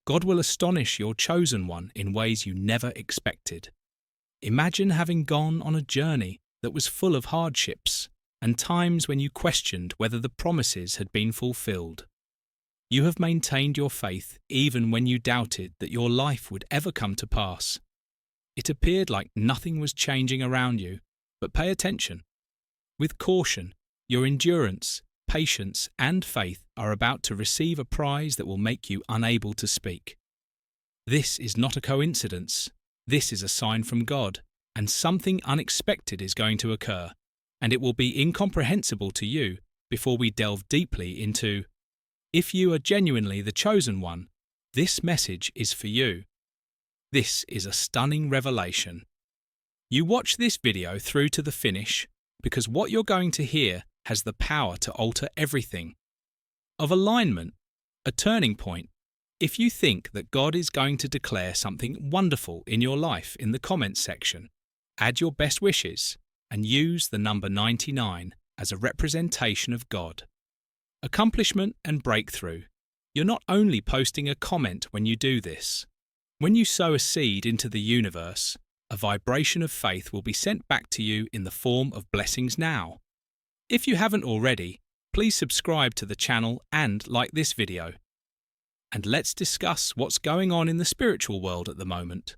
God will astonish your chosen one in ways you never expected. Imagine having gone on a journey that was full of hardships and times when you questioned whether the promises had been fulfilled. You have maintained your faith even when you doubted that your life would ever come to pass. It appeared like nothing was changing around you, but pay attention. With caution, your endurance, patience, and faith are about to receive a prize that will make you unable to speak. This is not a coincidence. This is a sign from God, and something unexpected is going to occur, and it will be incomprehensible to you before we delve deeply into, if you are genuinely the chosen one, this message is for you. This is a stunning revelation. You watch this video through to the finish because what you're going to hear has the power to alter everything. Of alignment, a turning point. If you think that God is going to declare something wonderful in your life in the comments section, add your best wishes and use the number 99 as a representation of God. Accomplishment and breakthrough. You're not only posting a comment when you do this. When you sow a seed into the universe, a vibration of faith will be sent back to you in the form of blessings now. If you haven't already, please subscribe to the channel and like this video. And let's discuss what's going on in the spiritual world at the moment.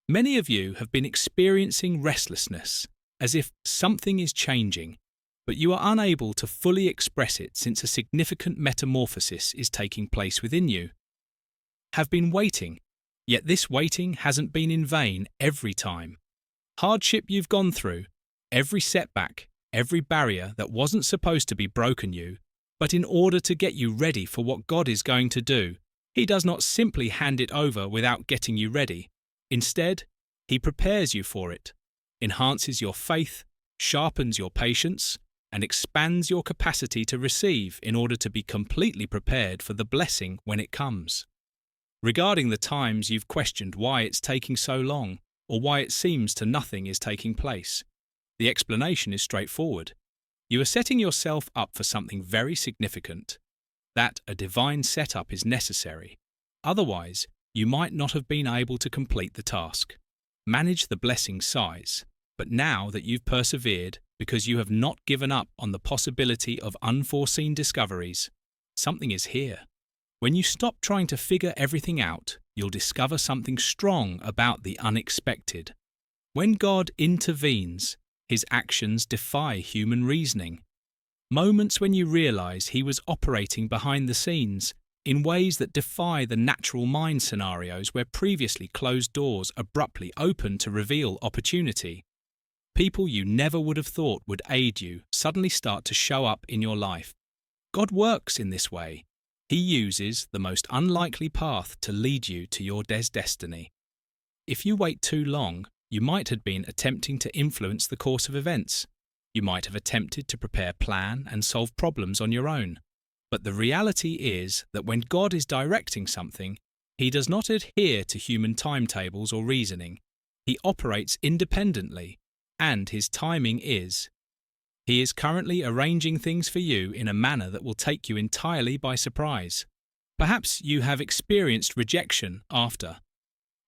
Many of you have been experiencing restlessness, as if something is changing, but you are unable to fully express it since a significant metamorphosis is taking place within you. Have been waiting, yet this waiting hasn't been in vain every time. Hardship you've gone through, every setback, every barrier that wasn't supposed to be broken you, but in order to get you ready for what God is going to do, He does not simply hand it over without getting you ready. Instead, He prepares you for it, enhances your faith, sharpens your patience, and expands your capacity to receive in order to be completely prepared for the blessing when it comes. Regarding the times you've questioned why it's taking so long, or why it seems to nothing is taking place, the explanation is straightforward. You are setting yourself up for something very significant. That a divine setup is necessary. Otherwise, you might not have been able to complete the task. Manage the blessing size. But now that you've persevered, because you have not given up on the possibility of unforeseen discoveries, something is here. When you stop trying to figure everything out, you'll discover something strong about the unexpected. When God intervenes, His actions defy human reasoning. Moments when you realize He was operating behind the scenes in ways that defy the natural mind scenarios where previously closed doors abruptly open to reveal opportunity. People you never would have thought would aid you suddenly start to show up in your life. God works in this way. He uses the most unlikely path to lead you to your destiny. If you wait too long, you might have been attempting to influence the course of events. You might have attempted to prepare, plan, and solve problems on your own. But the reality is that when God is directing something, He does not adhere to human timetables or reasoning. He operates independently, and His timing is. He is currently arranging things for you in a manner that will take you entirely by surprise. Perhaps you have experienced rejection after.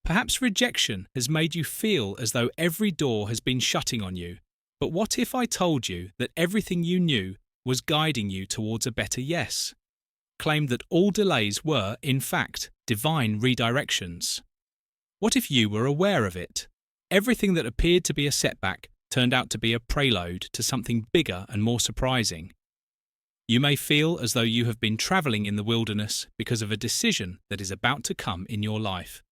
Perhaps rejection has made you feel as though every door has been shutting on you. But what if I told you that everything you knew was guiding you towards a better yes? Claimed that all delays were, in fact, divine redirections. What if you were aware of it? Everything that appeared to be a setback turned out to be a prelude to something bigger and more surprising. You may feel as though you have been traveling in the wilderness because of a decision that is about to come in your life.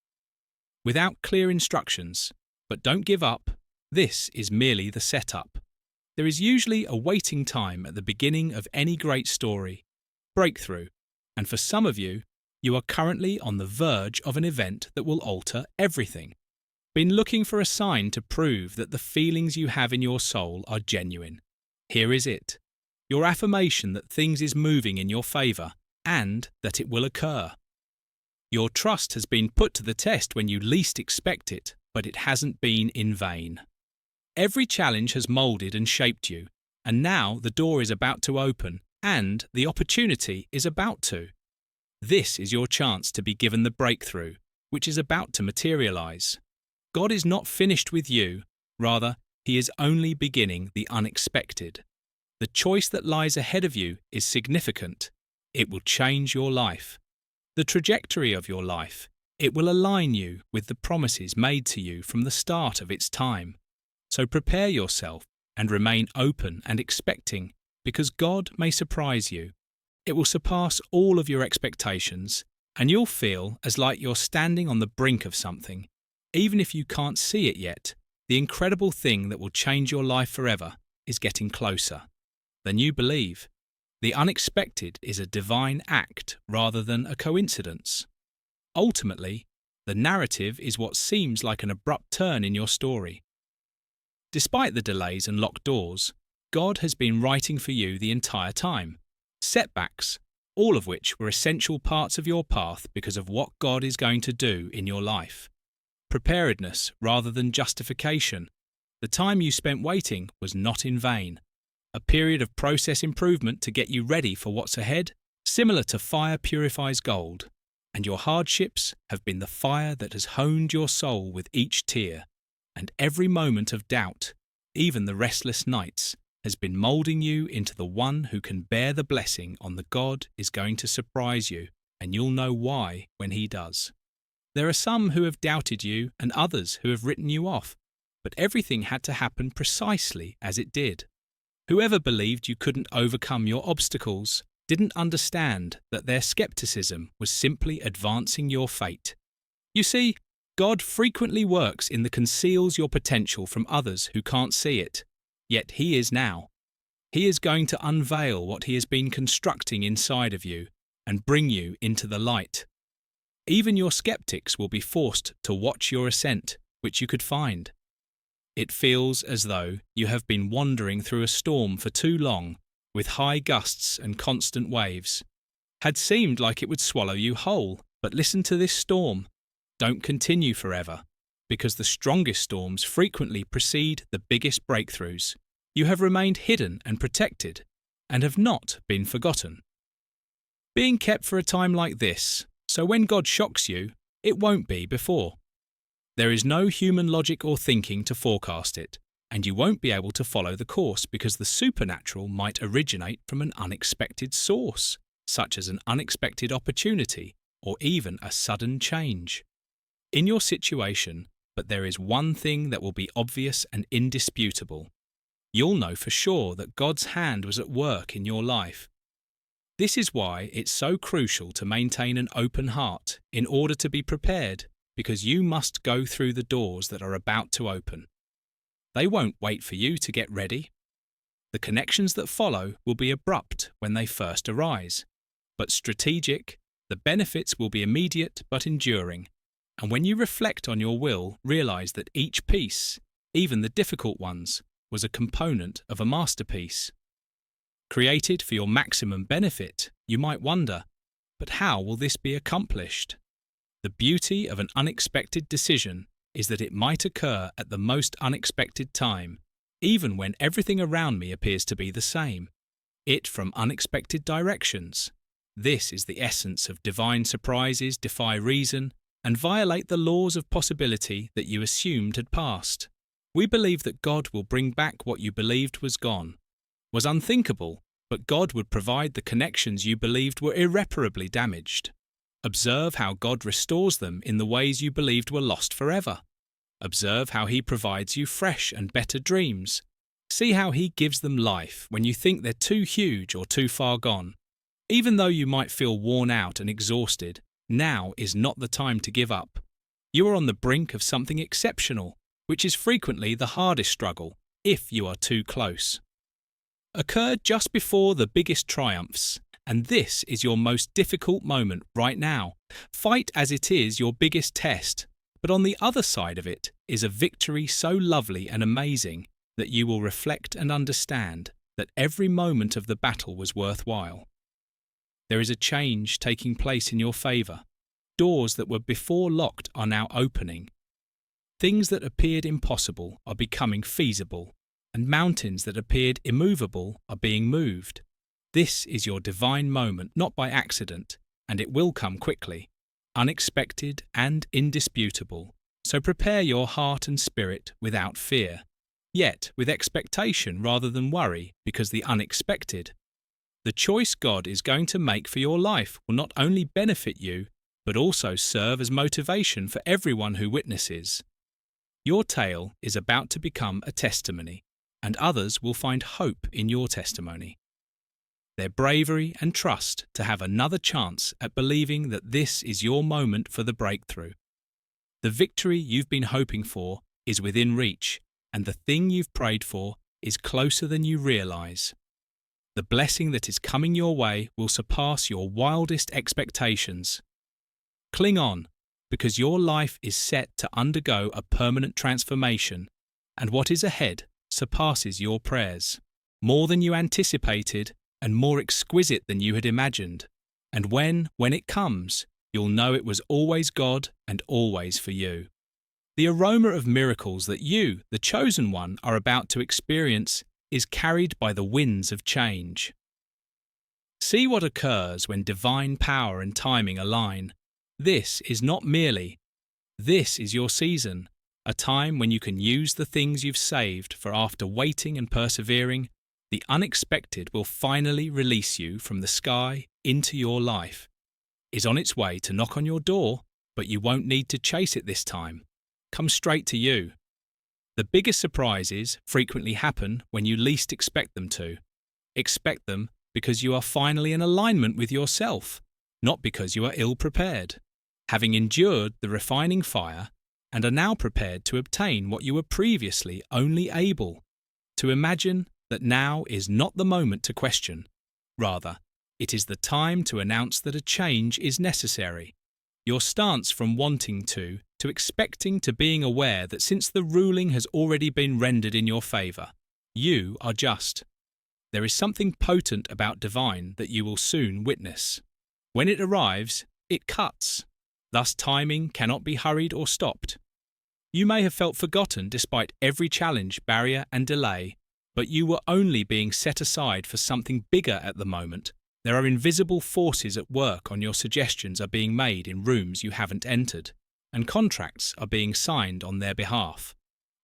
Without clear instructions, but don't give up, this is merely the setup. There is usually a waiting time at the beginning of any great story, breakthrough, and for some of you, you are currently on the verge of an event that will alter everything. Been looking for a sign to prove that the feelings you have in your soul are genuine. Here is it. Your affirmation that things is moving in your favor and that it will occur. Your trust has been put to the test when you least expect it, but it hasn't been in vain. Every challenge has molded and shaped you, and now the door is about to open, and the opportunity is about to. This is your chance to be given the breakthrough, which is about to materialize. God is not finished with you, rather, He is only beginning the unexpected. The choice that lies ahead of you is significant. It will change your life. The trajectory of your life. It will align you with the promises made to you from the start of its time. So prepare yourself and remain open and expecting, because God may surprise you. It will surpass all of your expectations, and you'll feel as like you're standing on the brink of something. Even if you can't see it yet, the incredible thing that will change your life forever is getting closer than you believe. The unexpected is a divine act rather than a coincidence. Ultimately, the narrative is what seems like an abrupt turn in your story. Despite the delays and locked doors, God has been writing for you the entire time. Setbacks, all of which were essential parts of your path because of what God is going to do in your life. Preparedness rather than justification. The time you spent waiting was not in vain. A period of process improvement to get you ready for what's ahead, similar to fire purifies gold. And your hardships have been the fire that has honed your soul with each tear. And every moment of doubt, even the restless nights, has been moulding you into the one who can bear the blessing on the God is going to surprise you, and you'll know why when He does. There are some who have doubted you and others who have written you off, but everything had to happen precisely as it did. Whoever believed you couldn't overcome your obstacles didn't understand that their skepticism was simply advancing your fate. You see, God frequently works in the conceals your potential from others who can't see it. Yet He is now. He is going to unveil what He has been constructing inside of you and bring you into the light. Even your skeptics will be forced to watch your ascent, which you could find. It feels as though you have been wandering through a storm for too long, with high gusts and constant waves. Had seemed like it would swallow you whole, but listen to this storm. Don't continue forever, because the strongest storms frequently precede the biggest breakthroughs. You have remained hidden and protected, and have not been forgotten. Being kept for a time like this, so when God shocks you, it won't be before. There is no human logic or thinking to forecast it, and you won't be able to follow the course because the supernatural might originate from an unexpected source, such as an unexpected opportunity or even a sudden change. In your situation, but there is one thing that will be obvious and indisputable. You'll know for sure that God's hand was at work in your life. This is why it's so crucial to maintain an open heart in order to be prepared, because you must go through the doors that are about to open. They won't wait for you to get ready. The connections that follow will be abrupt when they first arise, but strategic. The benefits will be immediate but enduring. And when you reflect on your will, realize that each piece, even the difficult ones, was a component of a masterpiece. Created for your maximum benefit, you might wonder, but how will this be accomplished? The beauty of an unexpected decision is that it might occur at the most unexpected time, even when everything around me appears to be the same. It from unexpected directions. This is the essence of divine surprises defy reason and violate the laws of possibility that you assumed had passed. We believe that God will bring back what you believed was gone, was unthinkable, but God would provide the connections you believed were irreparably damaged. Observe how God restores them in the ways you believed were lost forever. Observe how He provides you fresh and better dreams. See how He gives them life when you think they're too huge or too far gone. Even though you might feel worn out and exhausted, now is not the time to give up. You are on the brink of something exceptional, which is frequently the hardest struggle, if you are too close. Occurred just before the biggest triumphs, and this is your most difficult moment right now. Fight as it is your biggest test, but on the other side of it is a victory so lovely and amazing that you will reflect and understand that every moment of the battle was worthwhile. There is a change taking place in your favour. Doors that were before locked are now opening. Things that appeared impossible are becoming feasible, and mountains that appeared immovable are being moved. This is your divine moment, not by accident. and it will come quickly, unexpected and indisputable. So prepare your heart and spirit without fear, yet with expectation rather than worry, because the unexpected, the choice God is going to make for your life, will not only benefit you, but also serve as motivation for everyone who witnesses. Your tale is about to become a testimony, and others will find hope in your testimony. Their bravery and trust to have another chance at believing that this is your moment for the breakthrough. The victory you've been hoping for is within reach, and the thing you've prayed for is closer than you realize. The blessing that is coming your way will surpass your wildest expectations. Cling on, because your life is set to undergo a permanent transformation, and what is ahead surpasses your prayers, more than you anticipated and more exquisite than you had imagined. And when it comes, you'll know it was always God and always for you. The aroma of miracles that you, the chosen one, are about to experience is carried by the winds of change. See what occurs when divine power and timing align. This is not merely, this is your season, a time when you can use the things you've saved for after waiting and persevering. The unexpected will finally release you from the sky into your life. Is on its way to knock on your door, but you won't need to chase it this time. Come straight to you. The biggest surprises frequently happen when you least expect them to. Expect them because you are finally in alignment with yourself, not because you are ill-prepared, having endured the refining fire and are now prepared to obtain what you were previously only able. To imagine that now is not the moment to question. Rather, it is the time to announce that a change is necessary. Your stance from wanting to expecting to being aware that since the ruling has already been rendered in your favour, you are just. There is something potent about divine that you will soon witness. When it arrives, it cuts. Thus timing cannot be hurried or stopped. You may have felt forgotten despite every challenge, barrier and delay, but you were only being set aside for something bigger at the moment. There are invisible forces at work on your suggestions are being made in rooms you haven't entered, and contracts are being signed on their behalf.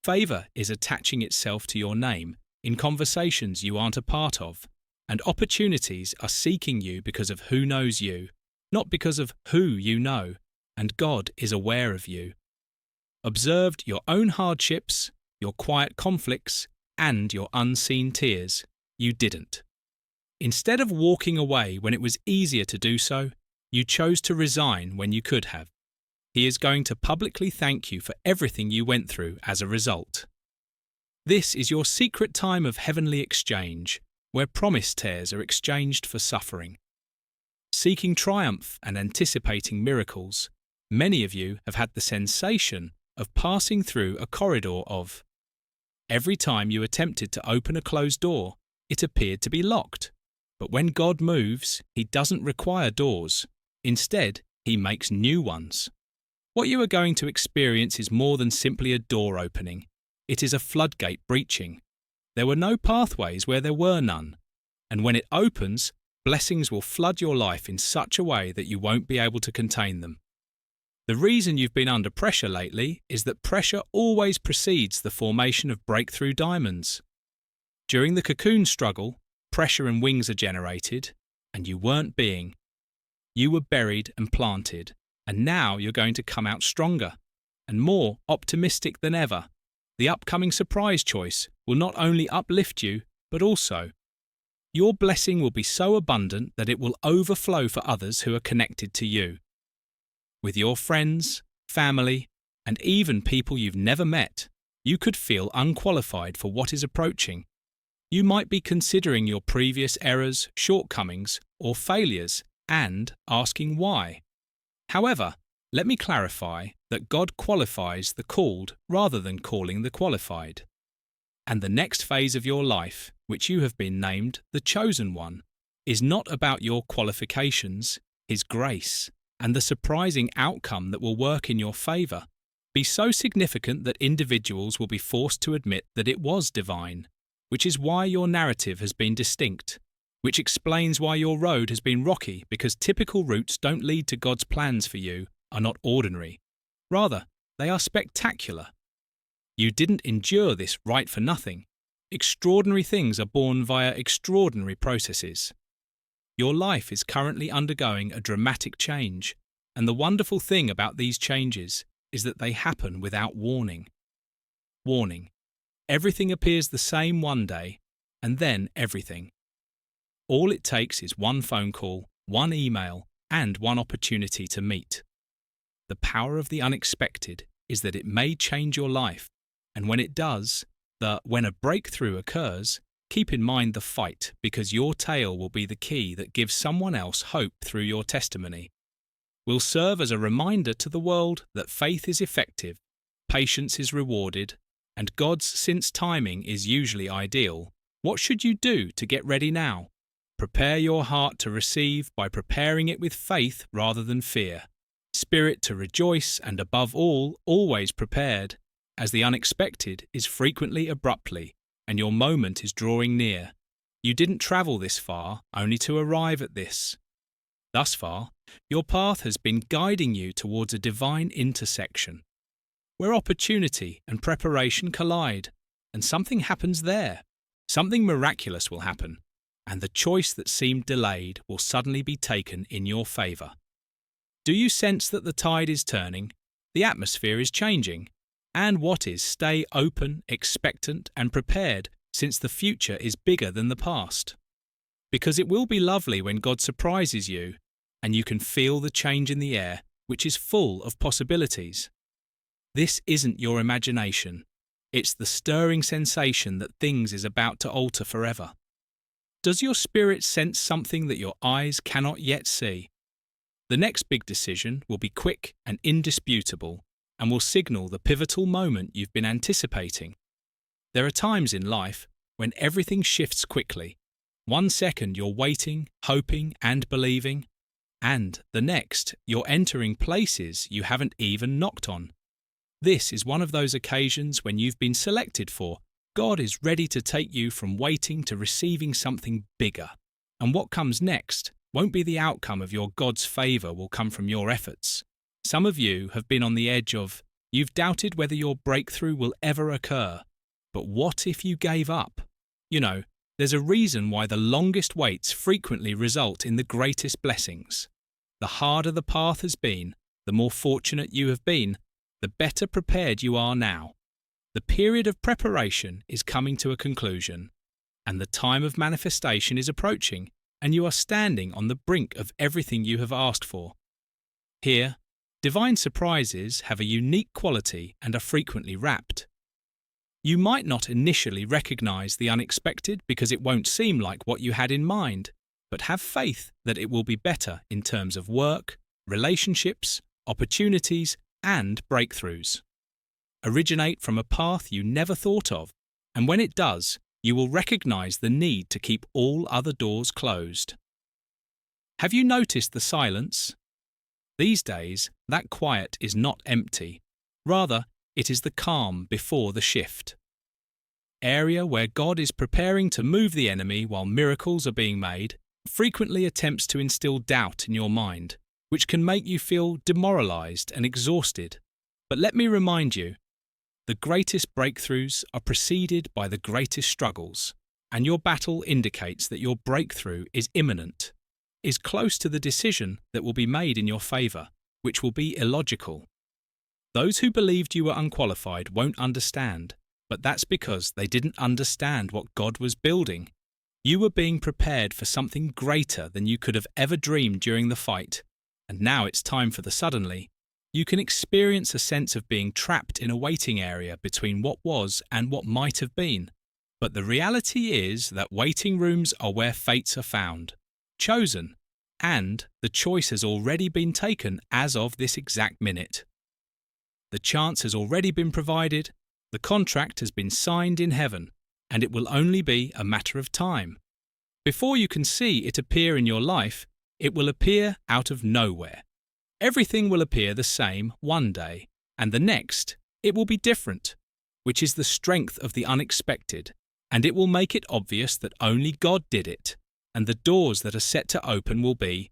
Favour is attaching itself to your name in conversations you aren't a part of, and opportunities are seeking you because of who knows you, not because of who you know, and God is aware of you. Observed your own hardships, your quiet conflicts, and your unseen tears. You didn't. Instead of walking away when it was easier to do so, you chose to resign when you could have. He is going to publicly thank you for everything you went through as a result. This is your secret time of heavenly exchange, where promise tears are exchanged for suffering. Seeking triumph and anticipating miracles, many of you have had the sensation of passing through a corridor of. Every time you attempted to open a closed door, it appeared to be locked. But when God moves, He doesn't require doors. Instead, He makes new ones. What you are going to experience is more than simply a door opening. It is a floodgate breaching. There were no pathways where there were none. And when it opens, blessings will flood your life in such a way that you won't be able to contain them. The reason you've been under pressure lately is that pressure always precedes the formation of breakthrough diamonds. During the cocoon struggle, pressure and wings are generated, and you weren't being. You were buried and planted, and now you're going to come out stronger and more optimistic than ever. The upcoming surprise choice will not only uplift you, but also your blessing will be so abundant that it will overflow for others who are connected to you. With your friends, family, and even people you've never met, you could feel unqualified for what is approaching. You might be considering your previous errors, shortcomings, or failures and asking why. However, let me clarify that God qualifies the called rather than calling the qualified. And the next phase of your life, which you have been named the chosen one, is not about your qualifications, His grace, and the surprising outcome that will work in your favour be so significant that individuals will be forced to admit that it was divine, which is why your narrative has been distinct. which explains why your road has been rocky, because typical routes don't lead to God's plans for you are not ordinary. Rather, they are spectacular. You didn't endure this right for nothing. Extraordinary things are born via extraordinary processes. Your life is currently undergoing a dramatic change, and the wonderful thing about these changes is that they happen without warning. Warning. Everything appears the same one day, and then everything. All it takes is one phone call, one email, and one opportunity to meet. The power of the unexpected is that it may change your life, and when it does, when a breakthrough occurs, keep in mind the fight, because your tale will be the key that gives someone else hope through your testimony. Will serve as a reminder to the world that faith is effective, patience is rewarded, and God's sense timing is usually ideal. What should you do to get ready now? Prepare your heart to receive by preparing it with faith rather than fear. Spirit to rejoice, and above all, always prepared, as the unexpected is frequently abruptly, and your moment is drawing near. You didn't travel this far only to arrive at this. Thus far, your path has been guiding you towards a divine intersection, where opportunity and preparation collide, and something happens there. Something miraculous will happen, and the choice that seemed delayed will suddenly be taken in your favour. Do you sense that the tide is turning, the atmosphere is changing, and what is, stay open, expectant, and prepared, since the future is bigger than the past? Because it will be lovely when God surprises you, and you can feel the change in the air, which is full of possibilities. This isn't your imagination. It's the stirring sensation that things is about to alter forever. Does your spirit sense something that your eyes cannot yet see? The next big decision will be quick and indisputable, and will signal the pivotal moment you've been anticipating. There are times in life when everything shifts quickly. 1 second you're waiting, hoping, and believing, and the next you're entering places you haven't even knocked on. This is one of those occasions when you've been selected for. God is ready to take you from waiting to receiving something bigger. And what comes next won't be the outcome of your God's favour, will come from your efforts. Some of you have been on the edge of, you've doubted whether your breakthrough will ever occur. But what if you gave up? You know, there's a reason why the longest waits frequently result in the greatest blessings. The harder the path has been, the more fortunate you have been, the better prepared you are now. The period of preparation is coming to a conclusion, and the time of manifestation is approaching, and you are standing on the brink of everything you have asked for. Here, divine surprises have a unique quality and are frequently wrapped. You might not initially recognize the unexpected because it won't seem like what you had in mind, but have faith that it will be better in terms of work, relationships, opportunities, and breakthroughs. Originate from a path you never thought of, and when it does, you will recognize the need to keep all other doors closed. Have you noticed the silence? These days, that quiet is not empty. Rather, it is the calm before the shift. Area where God is preparing to move the enemy while miracles are being made, frequently attempts to instill doubt in your mind, which can make you feel demoralized and exhausted. But let me remind you, the greatest breakthroughs are preceded by the greatest struggles, and your battle indicates that your breakthrough is imminent, is close to the decision that will be made in your favor, which will be illogical. Those who believed you were unqualified won't understand, but that's because they didn't understand what God was building. You were being prepared for something greater than you could have ever dreamed during the fight, and now it's time for the suddenly. You can experience a sense of being trapped in a waiting area between what was and what might have been. But the reality is that waiting rooms are where fates are found, chosen, and the choice has already been taken as of this exact minute. The chance has already been provided, the contract has been signed in heaven, and it will only be a matter of time. Before you can see it appear in your life, it will appear out of nowhere. Everything will appear the same one day, and the next, it will be different, which is the strength of the unexpected, and it will make it obvious that only God did it. and the doors that are set to open will be,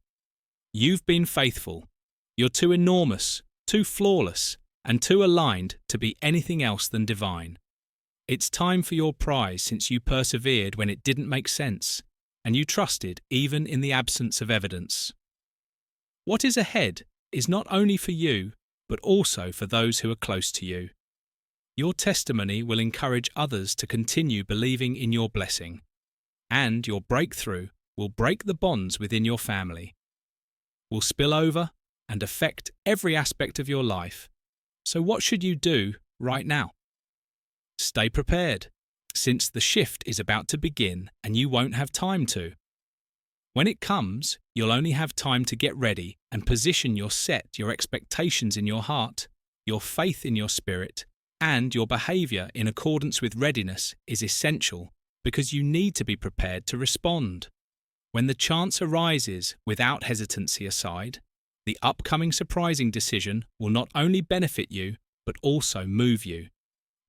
"You've been faithful. You're too enormous, too flawless, and too aligned to be anything else than divine. It's time for your prize since you persevered when it didn't make sense, and you trusted even in the absence of evidence." What is ahead is not only for you, but also for those who are close to you. Your testimony will encourage others to continue believing in your blessing, and your breakthrough will break the bonds within your family, will spill over and affect every aspect of your life. So what should you do right now? Stay prepared, since the shift is about to begin and you won't have time to. When it comes, you'll only have time to get ready and position your expectations in your heart, your faith in your spirit, and your behavior in accordance with readiness is essential because you need to be prepared to respond. When the chance arises without hesitancy aside, the upcoming surprising decision will not only benefit you, but also move you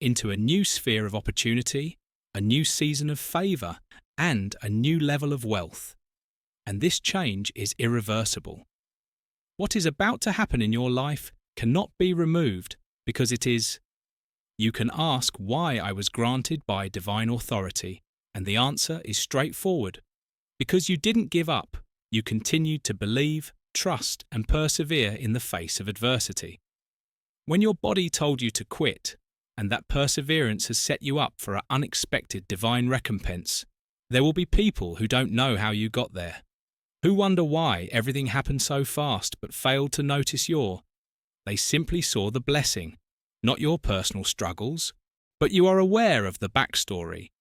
into a new sphere of opportunity, a new season of favour, and a new level of wealth. And this change is irreversible. What is about to happen in your life cannot be removed because it is. You can ask why I was granted by divine authority, and the answer is straightforward. Because you didn't give up, you continued to believe, trust, and persevere in the face of adversity. When your body told you to quit, and that perseverance has set you up for an unexpected divine recompense, there will be people who don't know how you got there, who wonder why everything happened so fast but failed to notice they simply saw the blessing, not your personal struggles, but you are aware of the backstory.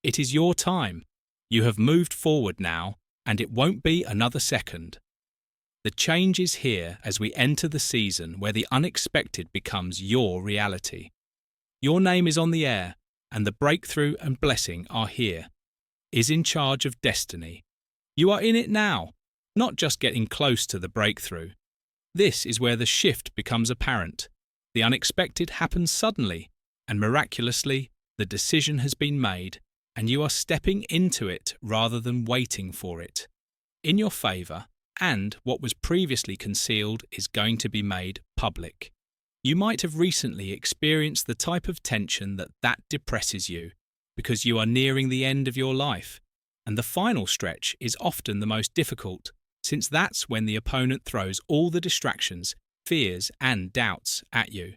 It is your time. You have moved forward now, and it won't be another second. The change is here as we enter the season where the unexpected becomes your reality. Your name is on the air, and the breakthrough and blessing are here, is in charge of destiny. You are in it now, not just getting close to the breakthrough. This is where the shift becomes apparent. The unexpected happens suddenly, and miraculously, the decision has been made, and you are stepping into it rather than waiting for it. In your favour, and what was previously concealed is going to be made public. You might have recently experienced the type of tension that depresses you, because you are nearing the end of your life, and the final stretch is often the most difficult, since that's when the opponent throws all the distractions, fears, and doubts at you.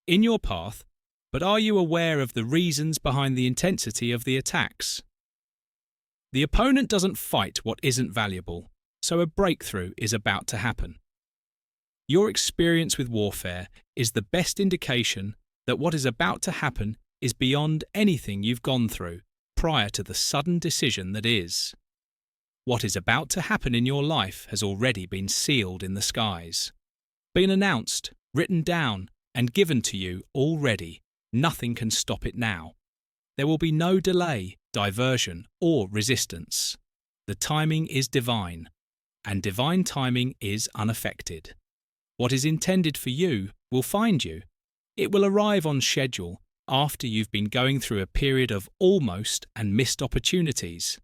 In your path, but are you aware of the reasons behind the intensity of the attacks? The opponent doesn't fight what isn't valuable, so a breakthrough is about to happen. Your experience with warfare is the best indication that what is about to happen is beyond anything you've gone through prior to the sudden decision that is. What is about to happen in your life has already been sealed in the skies, been announced, written down, and given to you already. Nothing can stop it now. There will be no delay, diversion, or resistance. The timing is divine, and divine timing is unaffected. What is intended for you will find you. It will arrive on schedule after you've been going through a period of almost and missed opportunities.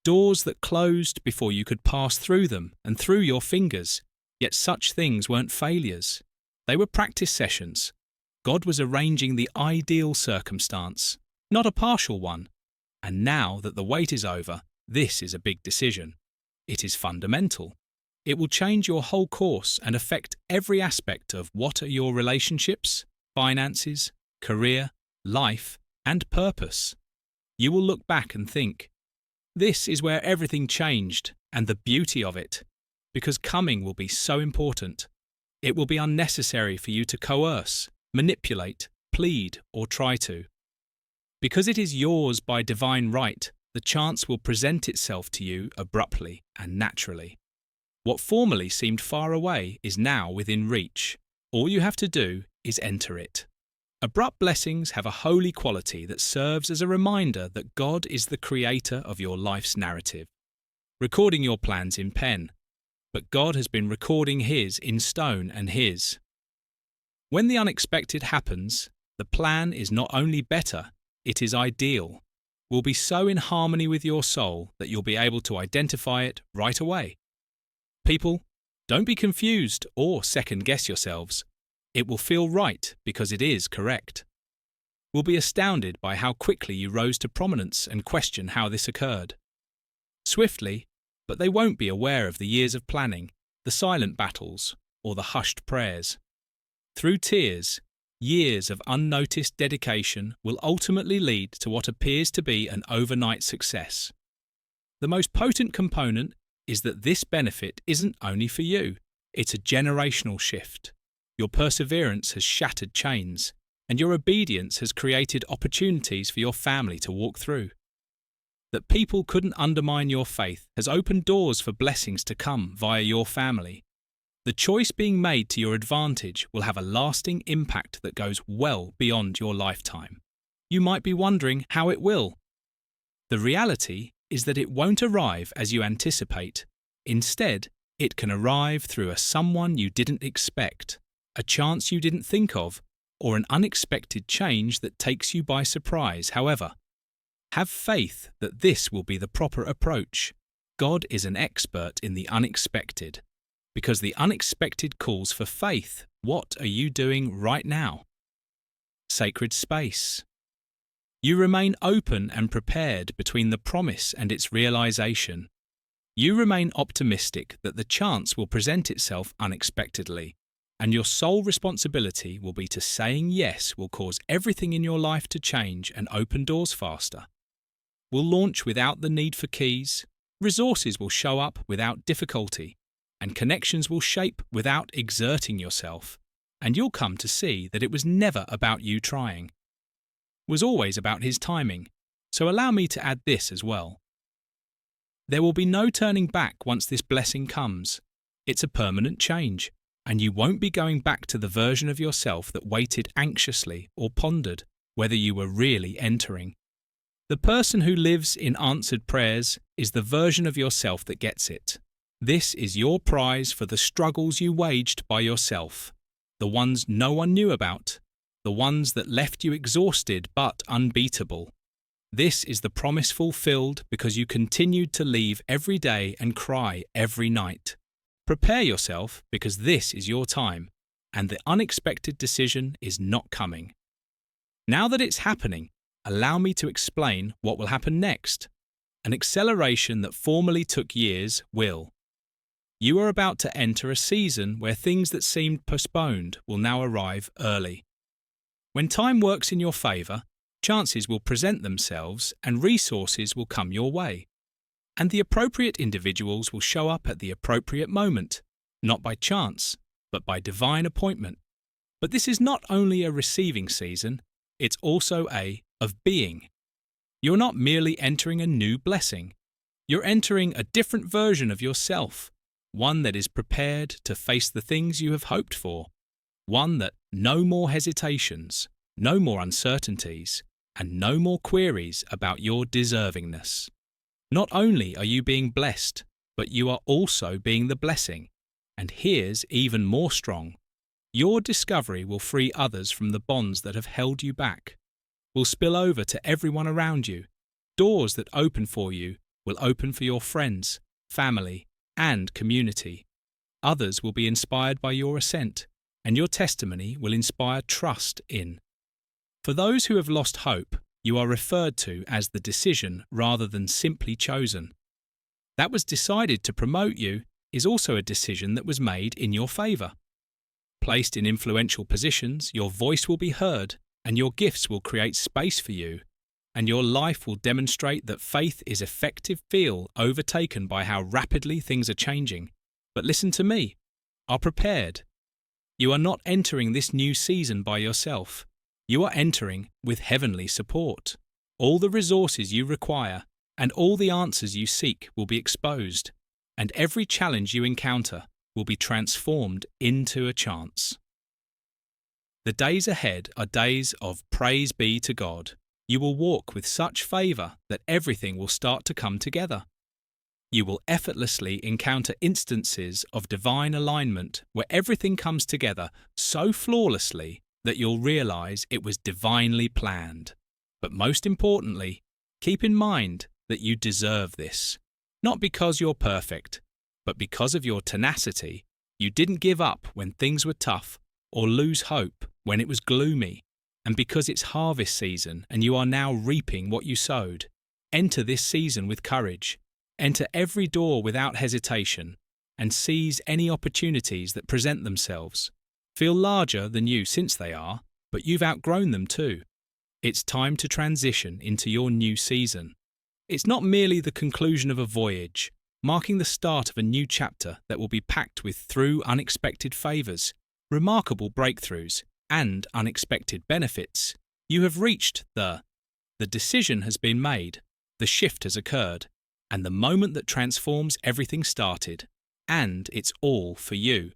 Doors that closed before you could pass through them and through your fingers, yet such things weren't failures. They were practice sessions. God was arranging the ideal circumstance, not a partial one. And now that the wait is over, this is a big decision. It is fundamental. It will change your whole course and affect every aspect of what are your relationships, finances, career, life, and purpose. You will look back and think, this is where everything changed, and the beauty of it, because coming will be so important. It will be unnecessary for you to coerce, manipulate, plead, or try to. Because it is yours by divine right, the chance will present itself to you abruptly and naturally. What formerly seemed far away is now within reach. All you have to do is enter it. Abrupt blessings have a holy quality that serves as a reminder that God is the creator of your life's narrative, recording your plans in pen, but God has been recording His in stone and His. When the unexpected happens, the plan is not only better, it is ideal. will be so in harmony with your soul that you'll be able to identify it right away. People, don't be confused or second-guess yourselves. It will feel right because it is correct. We'll be astounded by how quickly you rose to prominence and question how this occurred. Swiftly, but they won't be aware of the years of planning, the silent battles, or the hushed prayers. Through tears, years of unnoticed dedication will ultimately lead to what appears to be an overnight success. The most potent component is that this benefit isn't only for you, it's a generational shift. Your perseverance has shattered chains, and your obedience has created opportunities for your family to walk through. That people couldn't undermine your faith has opened doors for blessings to come via your family. The choice being made to your advantage will have a lasting impact that goes well beyond your lifetime. You might be wondering how it will. The reality is that it won't arrive as you anticipate. Instead, it can arrive through a someone you didn't expect, a chance you didn't think of, or an unexpected change that takes you by surprise. However, have faith that this will be the proper approach. God is an expert in the unexpected. Because the unexpected calls for faith. What are you doing right now? Sacred space. You remain open and prepared between the promise and its realization. You remain optimistic that the chance will present itself unexpectedly, and your sole responsibility will be to saying yes will cause everything in your life to change and open doors faster. Will launch without the need for keys, resources will show up without difficulty, and connections will shape without exerting yourself, and you'll come to see that it was never about you trying. It was always about His timing, so allow me to add this as well. There will be no turning back once this blessing comes. It's a permanent change, and you won't be going back to the version of yourself that waited anxiously or pondered whether you were really entering. The person who lives in answered prayers is the version of yourself that gets it. This is your prize for the struggles you waged by yourself, the ones no one knew about, the ones that left you exhausted but unbeatable. This is the promise fulfilled because you continued to leave every day and cry every night. Prepare yourself because this is your time, and the unexpected decision is not coming. Now that it's happening, allow me to explain what will happen next. An acceleration that formerly took years will. You are about to enter a season where things that seemed postponed will now arrive early. When time works in your favour, chances will present themselves and resources will come your way. And the appropriate individuals will show up at the appropriate moment, not by chance, but by divine appointment. But this is not only a receiving season, it's also of being. You're not merely entering a new blessing. You're entering a different version of yourself, one that is prepared to face the things you have hoped for, one that no more hesitations, no more uncertainties, and no more queries about your deservingness. Not only are you being blessed, but you are also being the blessing. And here's even more strong. Your discovery will free others from the bonds that have held you back, will spill over to everyone around you. Doors that open for you will open for your friends, family, and community. Others will be inspired by your ascent, and your testimony will inspire trust in. For those who have lost hope, you are referred to as the decision rather than simply chosen. That was decided to promote you is also a decision that was made in your favour. Placed in influential positions, your voice will be heard, and your gifts will create space for you, and your life will demonstrate that faith is effective. Feel overtaken by how rapidly things are changing. But listen to me. Are prepared. You are not entering this new season by yourself. You are entering with heavenly support. All the resources you require and all the answers you seek will be exposed, and every challenge you encounter will be transformed into a chance. The days ahead are days of praise be to God. You will walk with such favour that everything will start to come together. You will effortlessly encounter instances of divine alignment where everything comes together so flawlessly that you'll realise it was divinely planned. But most importantly, Keep in mind that you deserve this, not because you're perfect, but because of your tenacity. You didn't give up when things were tough or lose hope when it was gloomy, and because it's harvest season and you are now reaping what you sowed. Enter this season with courage. Enter every door without hesitation and seize any opportunities that present themselves. Feel larger than you since they are, but you've outgrown them too. It's time to transition into your new season. It's not merely the conclusion of a voyage, marking the start of a new chapter that will be packed with through unexpected favours, remarkable breakthroughs, and unexpected benefits. You have reached the decision has been made, the shift has occurred, and the moment that transforms everything started. And it's all for you.